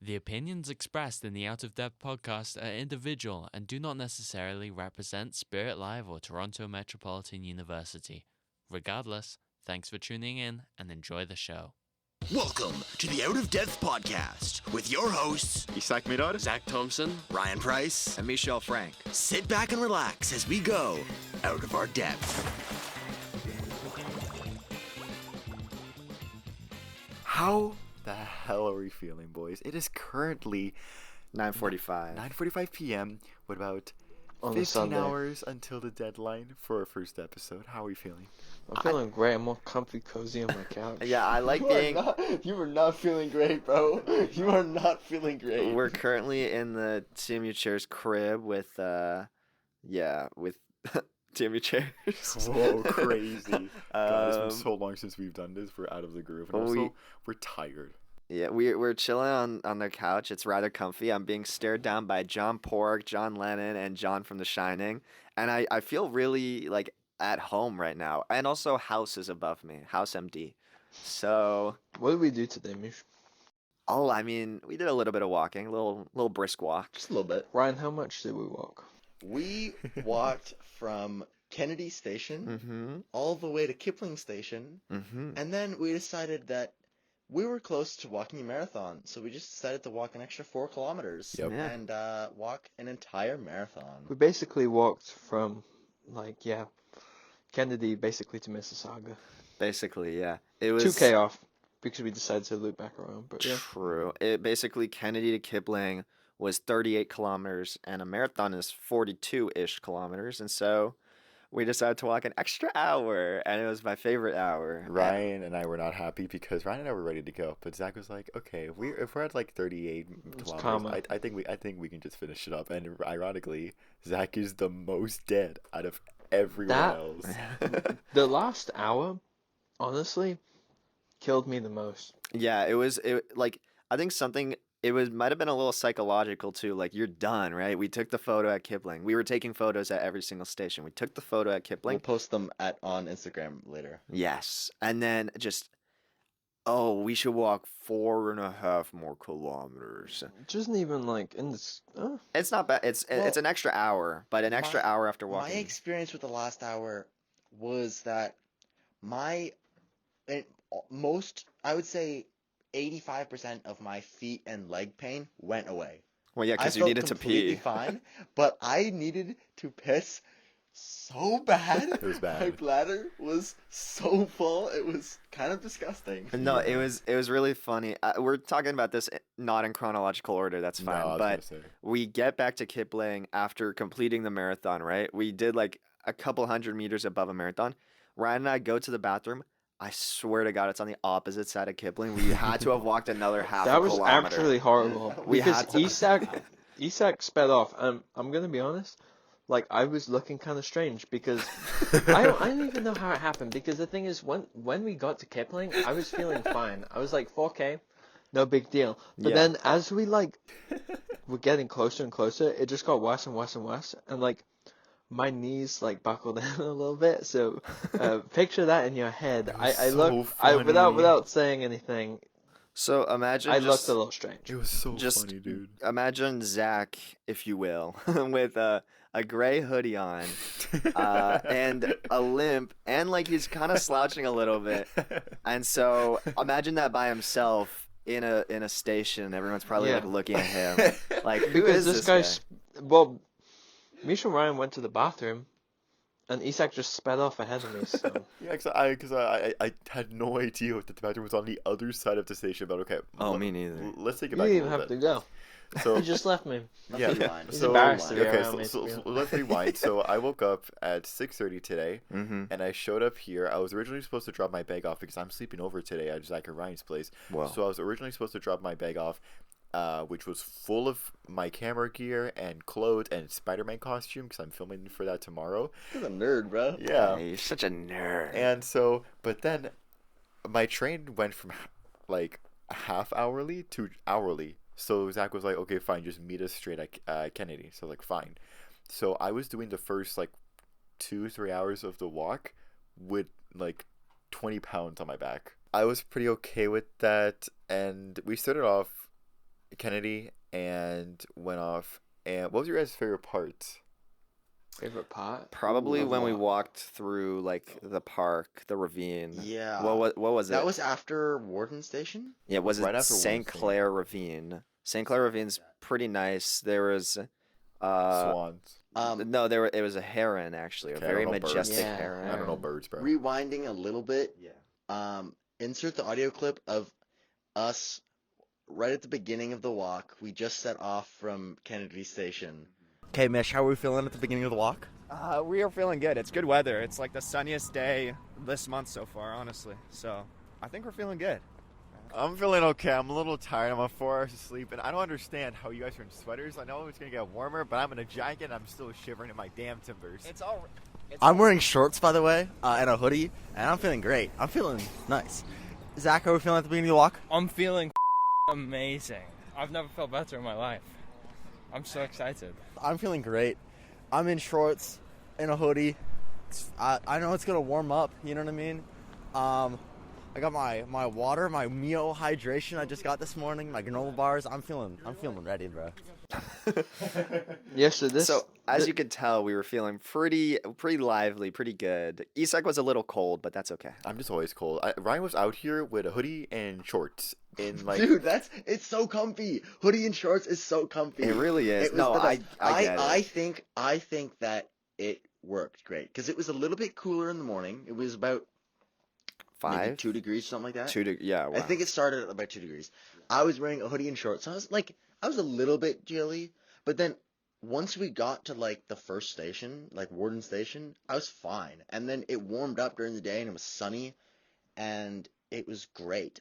The opinions expressed in the Out of Depth podcast are individual and do not necessarily represent Spirit Live or Toronto Metropolitan University. Regardless, thanks for tuning in and enjoy the show. Welcome to the Out of Depth podcast with your hosts, Isaac Mirar, Zach Thompson, Ryan Price, and Michelle Frank. Sit back and relax as we go out of our depth. how the hell are we feeling, boys? It is currently 9:45. 9:45 p.m. with about On a 15 Sunday. hours until the deadline for our first episode. How are we feeling? I'm feeling great. I'm all comfy, cozy on my couch. Yeah, I like being. You are not feeling great, bro. You are not feeling great. We're currently in the TMU Chairs crib with TMU Chairs. Whoa, crazy. God, it's been so long since we've done this. We're out of the groove. And also, we're tired. Yeah, we're chilling on the couch. It's rather comfy. I'm being stared down by John Pork, John Lennon, and John from The Shining. And I feel really, like, at home right now. And also, House is above me. House MD. So... What did we do today, Mish? Oh, I mean, we did a little bit of walking. A little brisk walk. Just a little bit. Ryan, how much did we walk? We walked from Kennedy Station Mm-hmm. all the way to Kipling Station, Mm-hmm. and then we decided that we were close to walking a marathon, so we just decided to walk an extra 4 kilometers Yep. Yeah. and walk an entire marathon. We basically walked from, Kennedy basically to Mississauga. Basically, yeah. It was... 2K off, because we decided to loop back around, but yeah. True. It basically Kennedy to Kipling was 38 kilometers, and a marathon is 42-ish kilometers, and so we decided to walk an extra hour, and it was my favorite hour. Ryan and I were not happy because Ryan and I were ready to go, but Zach was like, "Okay, if we're at like 38 calm kilometers, up. I think we can just finish it up." And ironically, Zach is the most dead out of everyone That- else. The last hour, honestly, killed me the most. Yeah, I think something might have been a little psychological too. Like, you're done, right? We took the photo at Kipling. We were taking photos at every single station. We took the photo at Kipling. We'll post them on Instagram later. Yes, and then we should walk 4.5 more kilometers. It wasn't even in this. It's not bad. It's an extra hour, but an extra hour after My walking. experience with the last hour was that I would say 85% of my feet and leg pain went away. Well, yeah, I because you felt needed to completely pee. fine, but I needed to piss so bad. It was bad. My bladder was so full. It was kind of disgusting. No, it was really funny. We're talking about this not in chronological order. That's No, fine. I was But gonna say. we get back to Kipling after completing the marathon. Right? We did like a couple hundred meters above a marathon. Ryan and I go to the bathroom. I swear to God, it's on the opposite side of Kipling. We had to have walked another half That a was kilometer. actually horrible. We Because had to- Isak sped off. I'm gonna be honest. I was looking kind of strange because I don't even know how it happened. Because the thing is, when we got to Kipling, I was feeling fine. I was like 4K, no big deal. But Yeah. then as we were getting closer and closer, it just got worse and worse and worse. And my knees buckled in a little bit. So picture that in your head. I so looked funny. without saying anything. So imagine I just, looked a little strange. It was so just funny, dude. imagine Zach, if you will, with a gray hoodie on, and a limp, and he's kind of slouching a little bit. And so imagine that by himself in a station. Everyone's probably Yeah. looking at him, who Because is this guy? guy's well, Misha and Ryan went to the bathroom, and Isak just sped off ahead of me. So Yeah, because I had no idea that the bathroom was on the other side of the station. But okay. Oh, me neither. Let's take it you back. didn't a even little have to bit. go. So He just left me. yeah. Rewind. He's So embarrassed to be okay, around me, so to be let's rewind. So I woke up at 6:30 today, Mm-hmm. and I showed up here. I was originally supposed to drop my bag off because I'm sleeping over today at Zach and Ryan's place. Wow. So I was originally supposed to drop my bag off, which was full of my camera gear and clothes and Spider-Man costume because I'm filming for that tomorrow. You're a nerd, bro. Yeah. Hey, you're such a nerd. And so, but then my train went from half hourly to hourly. So Zach was like, okay, fine, just meet us straight at Kennedy. So fine. So I was doing the first 2-3 hours of the walk with 20 pounds on my back. I was pretty okay with that. And we started off Kennedy and went off. And what was your guys' favorite part? Favorite part? Probably Ooh, when we what? walked through like the park, the ravine. Yeah. What was it? That was after Warden Station? Yeah, was right it after St. Wednesday. Clair Ravine? St. Clair Ravine's pretty nice. There was Swans. no, it was a heron actually, a Okay, I very don't know birds. majestic Yeah. heron. I don't know birds, bro. Rewinding a little bit, Yeah. insert the audio clip of us right at the beginning of the walk. We just set off from Kennedy Station. Okay, Mish, how are we feeling at the beginning of the walk? We are feeling good. It's good weather. It's like the sunniest day this month so far, honestly. So I think we're feeling good. I'm feeling okay. I'm a little tired. I'm on 4 hours of sleep, and I don't understand how you guys are in sweaters. I know it's gonna get warmer, but I'm in a jacket. And I'm still shivering in my damn timbers. I'm wearing shorts, by the way, and a hoodie, and I'm feeling great. I'm feeling nice. Zach, how are we feeling at the beginning of the walk? I'm feeling amazing. I've never felt better in my life. I'm so excited. I'm feeling great. I'm in shorts and a hoodie. I know it's gonna warm up. You know what I mean? I got my water, my Mio hydration I just got this morning, my granola bars. I'm feeling ready, bro. Yeah, so this. So as you could tell, we were feeling pretty lively, pretty good. Isak was a little cold, but that's okay. I'm just always cold. Ryan was out here with a hoodie and shorts. In like, Dude, it's so comfy. Hoodie and shorts is so comfy. It really is. It was No, the I best. get it. I think that it worked great because it was a little bit cooler in the morning. It was about maybe 5, 2 degrees, something like that. 2 yeah. Wow. I think it started at about 2 degrees. I was wearing a hoodie and shorts. So I was a little bit chilly, but then once we got to like the first station, like Warden Station, I was fine. And then it warmed up during the day and it was sunny and it was great.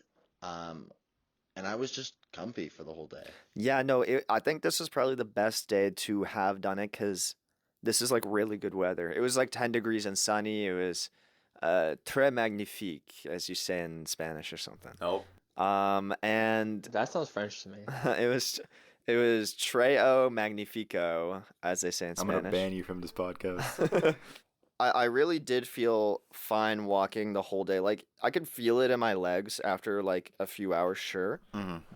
And I was just comfy for the whole day. Yeah, no, I think this is probably the best day to have done it because this is like really good weather. It was like 10 degrees and sunny. It was très magnifique, as you say in Spanish or something. oh, And That sounds French to me. it was Treo Magnifico, as they say in I'm Spanish. gonna ban you from this podcast. I really did feel fine walking the whole day. Like I could feel it in my legs after like a few hours, sure,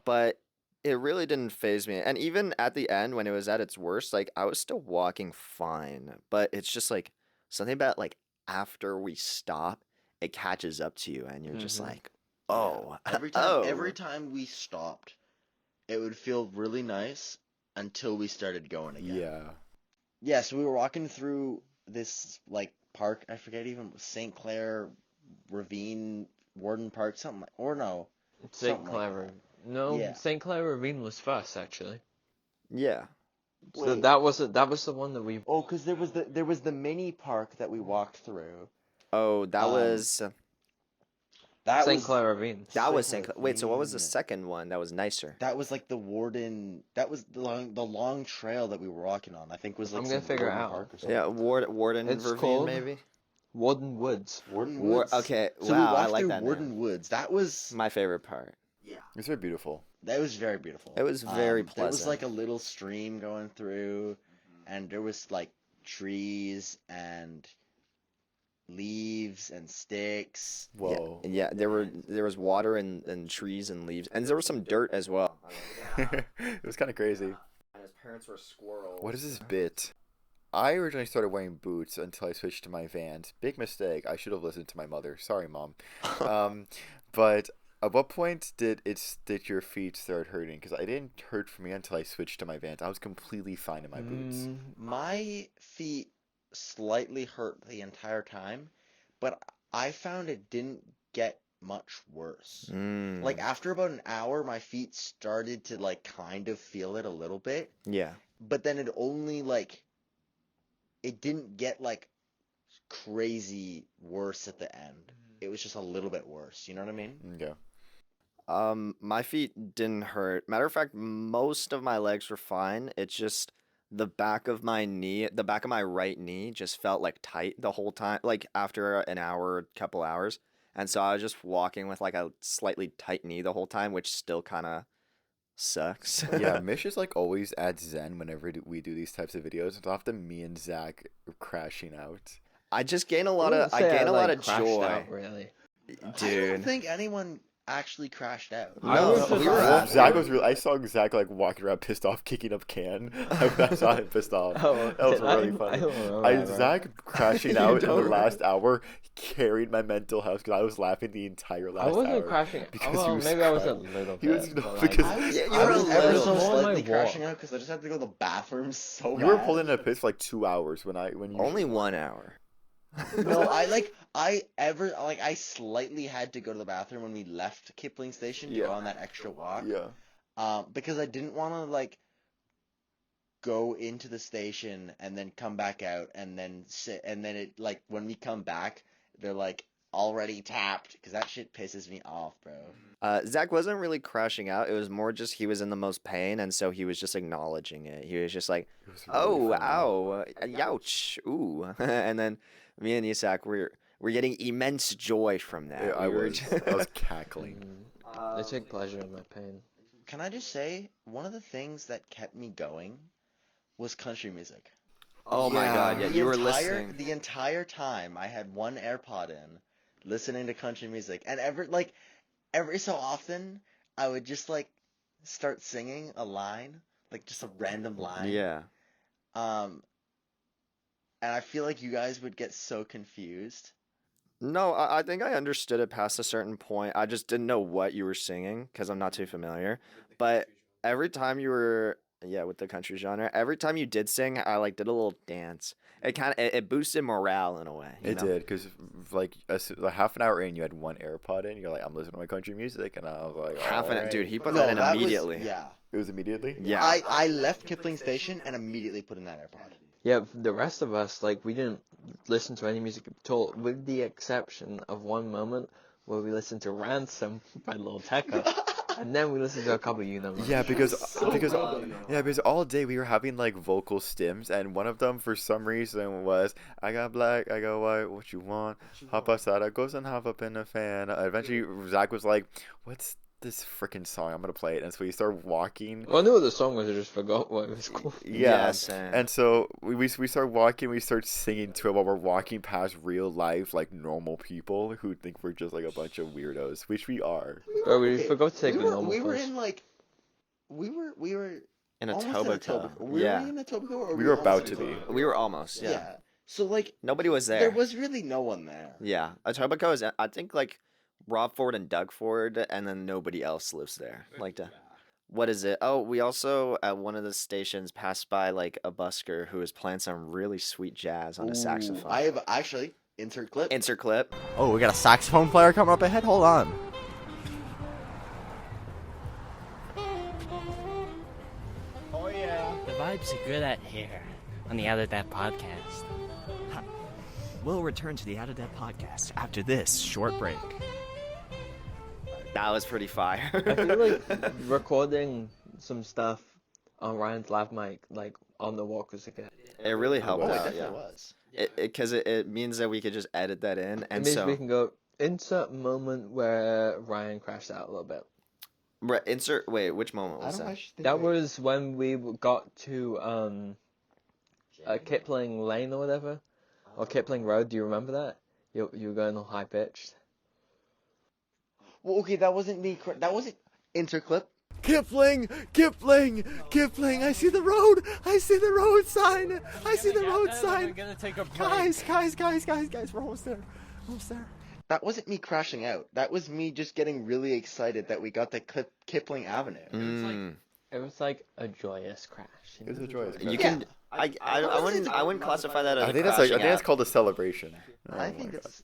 but it really didn't phase me. And even at the end, when it was at its worst, like I was still walking fine. But it's just like something about like after we stop, it catches up to you, and you're just like, oh, Every time we stopped, it would feel really nice until we started going again. Yeah. Yeah, so we were walking through this like park, I forget even St. Clair Ravine Warden Park, something like, or no. St. Something like Clair. No, Yeah. St. Clair Ravine was first actually. yeah. So Wait. that was the one that we. Oh, because there was the mini park that we walked through. Oh, that was That St. was Clair Ravine. St. Wait, so what was the Ravine. second one that was nicer? That was like the Warden. That was the long trail that we were walking on. I think was like I'm gonna some figure Warden out. Park or something. Yeah, Warden It's Ravine, called- maybe. Warden Woods. Warden War- Woods. okay, So wow, we I walked like through that Warden name. Woods. That was My favorite part. It's very beautiful. That was very beautiful. It was very There was pleasant. like a little stream going through, and there was like trees and leaves and sticks. Whoa. Yeah, there was water and trees and leaves, and there was some dirt as well. It was kind of crazy. And his parents were squirrels. What is this bit? I originally started wearing boots until I switched to my Vans. Big mistake. I should have listened to my mother. Sorry, Mom. But at what point did your feet start hurting? Because it didn't hurt for me until I switched to my Vans. I was completely fine in my boots. My feet slightly hurt the entire time, but I found it didn't get much worse. Mm, Like after about an hour, my feet started to like kind of feel it a little bit, yeah. but then it only like it didn't get like crazy worse at the end. It was just a little bit worse. You know what I mean? Yeah. My feet didn't hurt. Matter of fact, most of my legs were fine. It's just the back of my right knee just felt like tight the whole time, like after an hour, couple hours. And so I was just walking with like a slightly tight knee the whole time, which still kind of sucks. Yeah, Mish is like always at Zen whenever we do these types of videos. It's often me and Zach crashing out. I just gain a lot I of wouldn't say joy, crashed out, really. I don't dude. think anyone actually crashed out. I No, was just we were laughing. Zach was real. I saw Zach like walking around pissed off, kicking up can. I saw him pissed off. Oh, That was I really don't funny. remember that, Zach crashing You out in the don't last hour carried my mental health because I was laughing the entire last I wasn't hour. crashing. because Well, he was maybe I was a crying. little He bit. was- no, but, because- like, I was, Yeah, you I were was a ever little- so on my slightly walk. crashing out because I just had to go to the bathroom so bad. You were pulled in a piss for like 2 hours when you Only 1 hour. No, I slightly had to go to the bathroom when we left Kipling Station to Yeah. go on that extra walk. Yeah. Because I didn't want to like go into the station and then come back out and then sit and then it like when we come back they're like already tapped because that shit pisses me off, bro. Zach wasn't really crashing out. It was more just he was in the most pain, and so he was just acknowledging it. He was just like, It was really "Oh, funny. ow, youch, ooh," and then me and Isak were getting immense joy from that. Yeah, I We were was. just- I was cackling. They take pleasure in my pain. Can I just say one of the things that kept me going was country music. Oh my God! Yeah, The you were entire- listening. The entire time I had one AirPod in, listening to country music, and every so often I would just like start singing a line, like just a random line. Yeah. And I feel like you guys would get so confused. No, I think I understood it past a certain point. I just didn't know what you were singing because I'm not too familiar. But every time you were, yeah, with the country genre, every time you did sing, I like did a little dance. It kind of it boosted morale in a way. You It know? did because like like half an hour in, you had one AirPod in. You're like, I'm listening to my country music, and I was like, Half an "Alright." dude, he put No, that in that was- immediately. yeah. It was immediately. Yeah. I left Kipling Station and immediately put in that AirPod. Yeah, the rest of us, like, we didn't listen to any music at all, with the exception of one moment where we listened to Ransom by Lil Tecca, and then we listened to a couple of you know. Yeah, because all day we were having like vocal stims, and one of them for some reason was I got black, I got white, what you want? Hop outside, I goes and hop up in a fan. Eventually, Zach was like, "What's this freaking song? I'm gonna play it." And so we started walking. Well, I knew what the song was, I just forgot what it was called. Yeah, same. and so we start walking. We start singing to it while we're walking past real life like normal people who think we're just like a bunch of weirdos, which we are. Bro, we Okay, forgot to take the normal we were first. in like we were In a almost Etobicoke. Were Yeah. we in Etobicoke or We were about almost to in be. Etobicoke? We were almost. Yeah. Yeah. So like Nobody was there. there was really no one there. Yeah. Etobicoke is, I think, like Rob Ford and Doug Ford, and then nobody else lives there. What is it? Oh, we also at one of the stations passed by like a busker who was playing some really sweet jazz on a saxophone. I have actually insert clip. Insert clip. Oh, we got a saxophone player coming up ahead. Hold on. The vibes are good out here on the Out of That podcast. We'll return to the Out of That podcast after this short break. That was pretty fire. I feel like recording some stuff on Ryan's lav mic, like, on the walk was good. It really helped Oh, it out. definitely Yeah. was. Because it means that we could just edit that in, It and means so we can go insert moment where Ryan crashed out a little bit. Right, insert. Wait, which moment I was don't that? actually think That was when we got to Kipling Lane or whatever, or Kipling Road. Do you remember that? You were going all high pitched. Well, okay, that wasn't me. That wasn't insert clip. Kipling, Kipling, Kipling. I see the road. I see the road sign. I see the road sign. gonna take a break. Guys. We're almost there. Almost there. That wasn't me crashing out. That was me just getting really excited that we got to Kipling Avenue. Mm. It was like a joyous crash. you It was know? a joyous. You crash. can. I wouldn't classify that as I a think that's crashing like, I think out. that's called a celebration. I Oh think my it's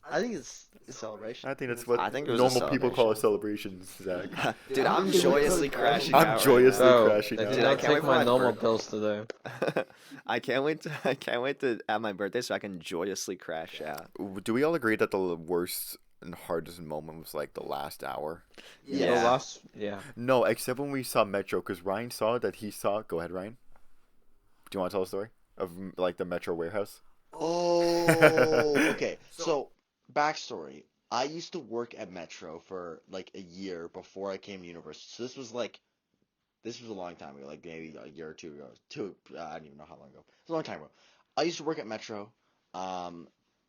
a celebration. God. I think that's what I think it was a normal people call a celebration, Zach. Dude, I'm joyously crashing I'm out. joyously Bro, crashing I out. did Dude, I not can't wait take for my my normal birth- pills today. I can't wait to have my birthday so I can joyously crash out. Do we all agree that the worst and hardest moment was like the last hour? Yeah. The last, yeah. No, except when we saw Metro, because Ryan saw that he saw. Go ahead, Ryan. Do you want to tell a story of like the Metro warehouse? Oh, okay. So, backstory. I used to work at Metro for like a year before I came to university. So this was a long time ago, like maybe a year or two ago. I don't even know how long ago. It's a long time ago. I used to work at Metro,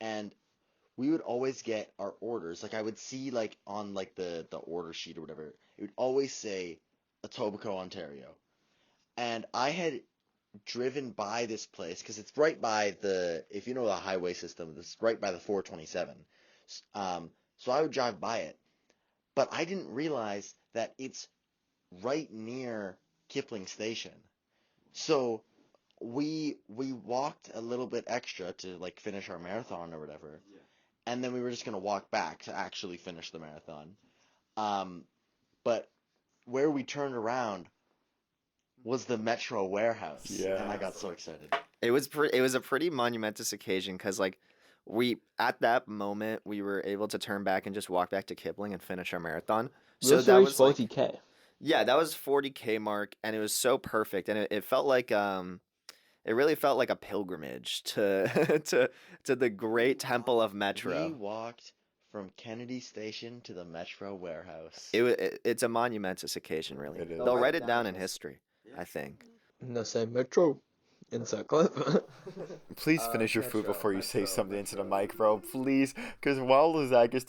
and we would always get our orders. Like I would see like on like the order sheet or whatever, it would always say Etobicoke, Ontario. And I had driven by this place because it's right by if you know the highway system, it's right by the 427. So I would drive by it, but I didn't realize that it's right near Kipling Station. So we walked a little bit extra to like finish our marathon or whatever, and then we were just gonna walk back to actually finish the marathon. But where we turned around was the Metro warehouse, and I got so excited. It was a pretty monumentous occasion because like at that moment we were able to turn back and just walk back to Kipling and finish our marathon. So that was 40K. Yeah, that was 40K mark, and it was so perfect, and it felt like it really felt like a pilgrimage to to the great temple of Metro. We walked from Kennedy Station to the Metro warehouse. It's a monumentous occasion, really. It is. They'll write it down in history, I think. No, say Metro. Insert clip. Please finish your food before you say something into the mic, bro. Please, because while Ryan's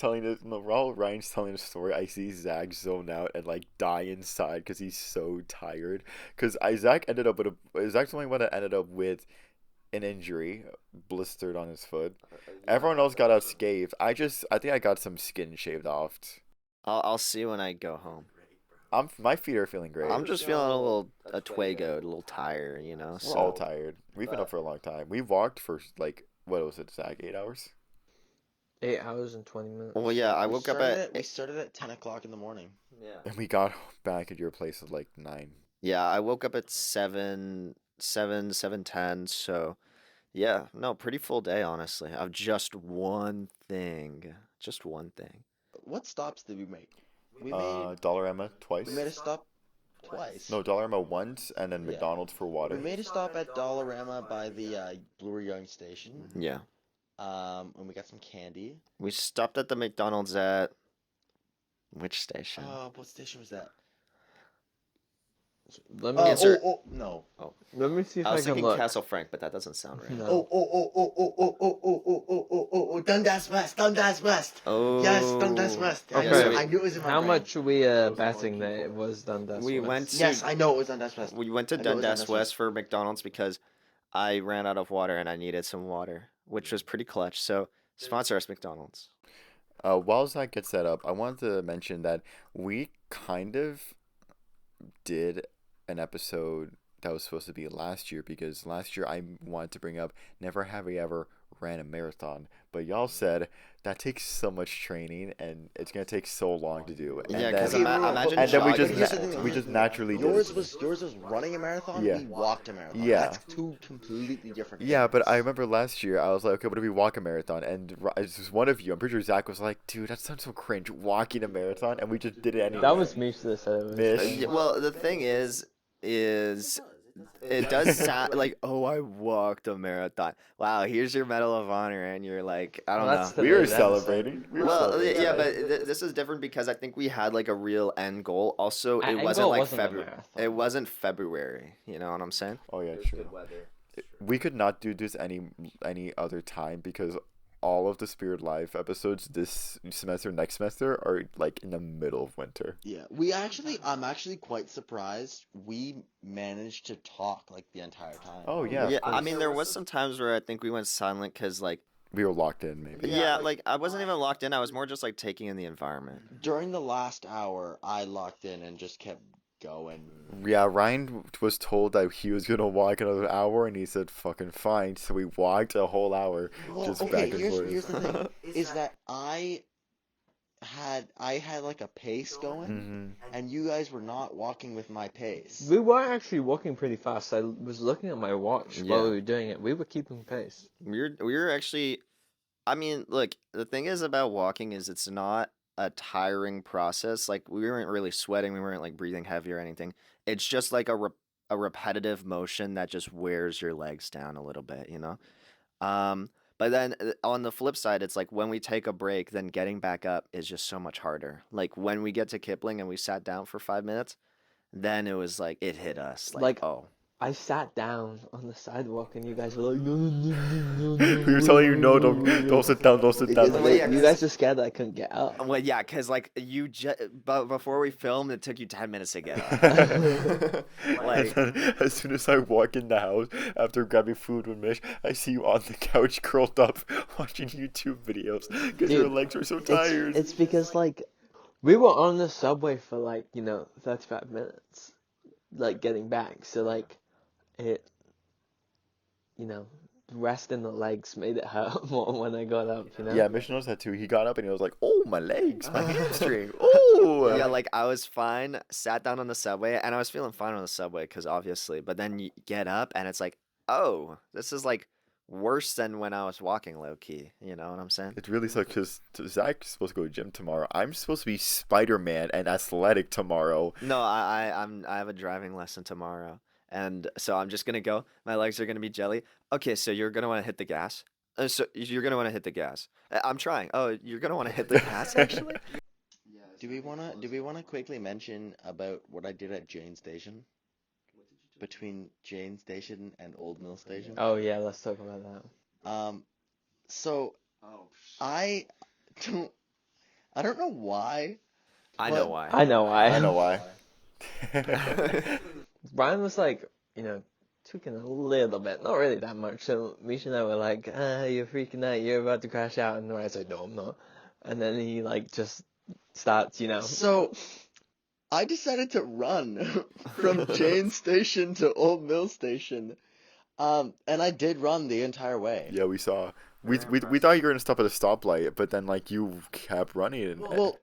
telling the story, I see Zach zone out and like die inside because he's so tired. Because Zach's the only one that ended up with an injury, blistered on his foot. Everyone else got unscathed. I think I got some skin shaved off. I'll see when I go home. My feet are feeling great. I'm just feeling a twagoed, a little tired, you know. We're all tired. We've been up for a long time. We walked for like, what was it, Zach? 8 hours? 8 hours and 20 minutes. Well, yeah, I woke up We started at 10 o'clock in the morning. Yeah. And we got back at your place at like 9. Yeah, I woke up at 7:10. So, yeah, no, pretty full day, honestly. Of just one thing. What stops did we make? We Dollarama twice. We made a stop twice. No, Dollarama once, and then McDonald's for water. We made a stop at Dollarama by the Bloor Young station. Yeah. And we got some candy. We stopped at the McDonald's at which station? What station was that? Let me answer. No. Oh. Let me see if I was can thinking look. Castle Frank, but that doesn't sound right. No. Dundas West. Oh. Yes, Dundas West. Okay. I knew it was in my How brain. much are we betting that it was Dundas We West? went to Yes, I know it was Dundas West. We went to I know it was Dundas Dundas West for McDonald's because I ran out of water and I needed some water, which was pretty clutch. So sponsor us, McDonald's. While Zach gets that up, I wanted to mention that we kind of did an episode that was supposed to be last year, because last year I wanted to bring up never have I ever ran a marathon, but y'all said that takes so much training and it's gonna take so long to do. And Yeah, then, because imagine and then we jogging. just naturally Yours did. was running a marathon. Yeah. We walked a marathon. Yeah. That's two completely different. Yeah, but things. I remember last year I was like, okay, what if we walk a marathon? And it was one of you. I'm pretty sure Zach was like, dude, that sounds so cringe, walking a marathon, and we just did it anyway. That was Mish that said it was. Mish. Well, the thing is it does sound like, oh, I walked a marathon. Wow, here's your Medal of Honor, and you're like, I don't know. We were celebrating. Yeah, but this is different because I think we had like a real end goal. Also, Our it end wasn't goal like wasn't a February. marathon. It wasn't February. You know what I'm saying? Oh yeah, true. We could not do this any other time because all of the Spirit Live episodes this semester, next semester, are like in the middle of winter. Yeah, I'm actually quite surprised we managed to talk like the entire time. Oh yeah. Yeah, I mean, there was some times where I think we went silent because like. We were locked in, maybe. Yeah, like I wasn't even locked in. I was more just like taking in the environment. During the last hour, I locked in and just kept going. Yeah, Ryan was told that he was gonna walk another hour, and he said, "Fucking fine." So we walked a whole hour, just back and forth. Here's the thing: is that I had like a pace going, and you guys were not walking with my pace. We were actually walking pretty fast. I was looking at my watch while we Yeah. were doing it. We were keeping pace. We were actually. I mean, look, the thing is about walking is it's not a tiring process. Like we weren't really sweating, we weren't like breathing heavy or anything. It's just like a repetitive motion that just wears your legs down a little bit, you know. But then on the flip side, it's like when we take a break, then getting back up is just so much harder. Like when we get to Kipling and we sat down for 5 minutes, then it was like it hit us. Like, oh, I sat down on the sidewalk and you guys were like, no, no, no, no, no, We were telling you, no, don't sit down, don't sit down. because you guys were scared that I couldn't get up. Well, yeah, because like but before we filmed, it took you 10 minutes to get up. And then, as soon as I walk in the house after grabbing food with Mish, I see you on the couch curled up watching YouTube videos because your legs were so tired. It's because like we were on the subway for like 35 minutes, like getting back. So like it, resting the legs made it hurt more when I got up. Yeah, Mish knows that too. He got up and he was like, "Oh, my legs, my hamstring, oh." Yeah, like I was fine, sat down on the subway, and I was feeling fine on the subway because obviously, but then you get up and it's like, oh, this is like worse than when I was walking low key. You know what I'm saying? It really sucks because Zach's supposed to go to gym tomorrow. I'm supposed to be Spider-Man and athletic tomorrow. No, I have a driving lesson tomorrow, and so I'm just gonna go. My legs are gonna be jelly. Okay, so you're gonna want to hit the gas. So you're gonna want to hit the gas. I'm trying. Oh, you're gonna want to hit the gas actually. Do we wanna quickly mention about what I did at Jane Station? Between Jane Station and Old Mill Station. Oh yeah, let's talk about that. So I don't know why. I know why. I know why. I know why. Brian was like, tweaking a little bit, not really that much. So Misha and I were like, you're freaking out, you're about to crash out. And Ryan's like, no, I'm not. And then he like just starts, So I decided to run from Jane Station to Old Mill Station. And I did run the entire way. Yeah, we saw. We thought you were gonna stop at a stoplight, but then like you kept running. And Well,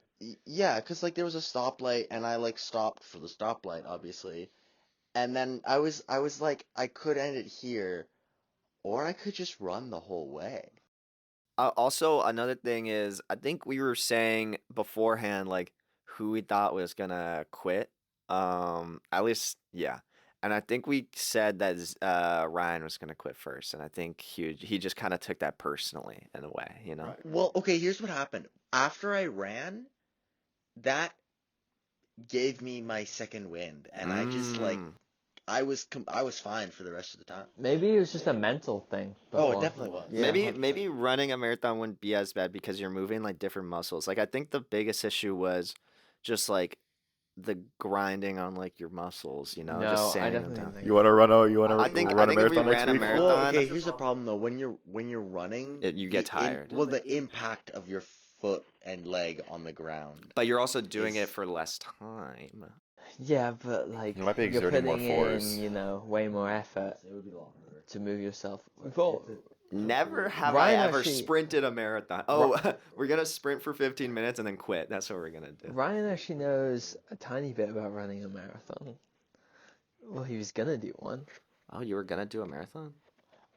yeah, because like there was a stoplight, and I like stopped for the stoplight, obviously. And then I was like, I could end it here, or I could just run the whole way. Also, another thing is, I think we were saying beforehand, like, who we thought was gonna quit. At least, yeah. And I think we said that Ryan was gonna quit first, and I think he just kind of took that personally in a way, Right. Well, okay, here's what happened. After I ran, that gave me my second wind, and I just like I was fine for the rest of the time. Maybe it was just a mental thing. Oh, it definitely was. Yeah. Maybe running a marathon wouldn't be as bad because you're moving like different muscles. Like I think the biggest issue was just like the grinding on like your muscles, No, just I sanding them definitely down. think You want to run a I think run a if we marathon ran next a week? marathon, Well, okay, here's the problem though. When you're running, you get tired. the impact of your foot and leg on the ground. But you're also doing it for less time. Yeah, but like You might be you're exerting putting more force. in, way more effort to move yourself. Well, Never have Ryan I ever actually- sprinted a marathon. Oh, we're gonna sprint for 15 minutes and then quit. That's what we're gonna do. Ryan actually knows a tiny bit about running a marathon. Well, he was gonna do one. Oh, you were gonna do a marathon?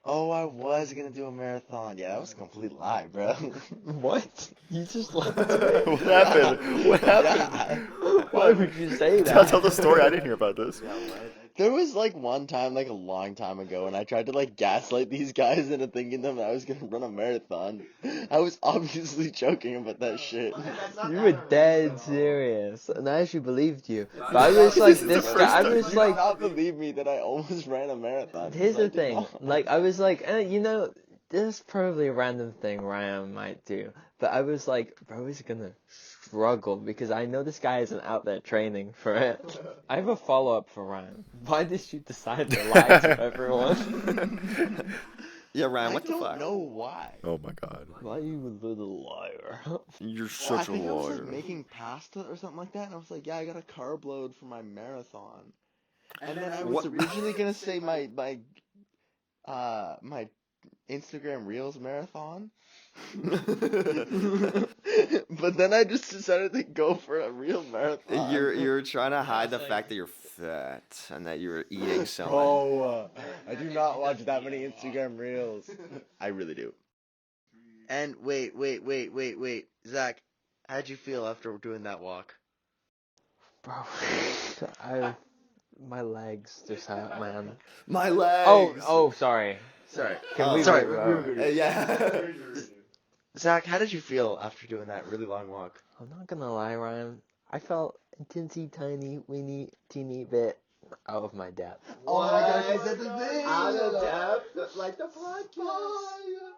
Oh, I was gonna do a marathon. Yeah, that was a complete lie, bro. What? You just lied. What happened? What happened? Why would you say that? Tell the story. I didn't hear about this. There was like one time, like a long time ago, and I tried to like gaslight these guys into thinking them that I was gonna run a marathon. I was obviously joking about that shit. You were dead serious, and I actually believed you. But I was like, this guy. I was You like, did not believe me that I almost ran a marathon. here's because I the did thing. not. Like, I was like, this is probably a random thing Ryan might do. But I was like, bro is gonna struggle because I know this guy isn't out there training for it. I have a follow-up for Ryan. Why did you decide to lie to everyone? Yeah, Ryan, I what the don't fuck? know why. Oh my god. Why you a little liar? You're Well, I such a think I was like liar. making pasta or something like that, and I was like, yeah, I got a carb load for my marathon. And then I was originally gonna say my Instagram Reels marathon. But then I just decided to go for a real marathon. You're trying to hide the fact that you're fat and that you're eating so much. Bro, I do not watch that many Instagram Reels. I really do. And wait. Zach, how'd you feel after doing that walk? Bro, my legs just hurt, man. My legs. Oh, sorry. Sorry. Can we sorry. Yeah. Zach, how did you feel after doing that really long walk? I'm not gonna lie, Ryan. I felt a teensy tiny, weeny, teeny bit out of my depth. Oh my gosh, is that the thing? Out of depth, like the podcast.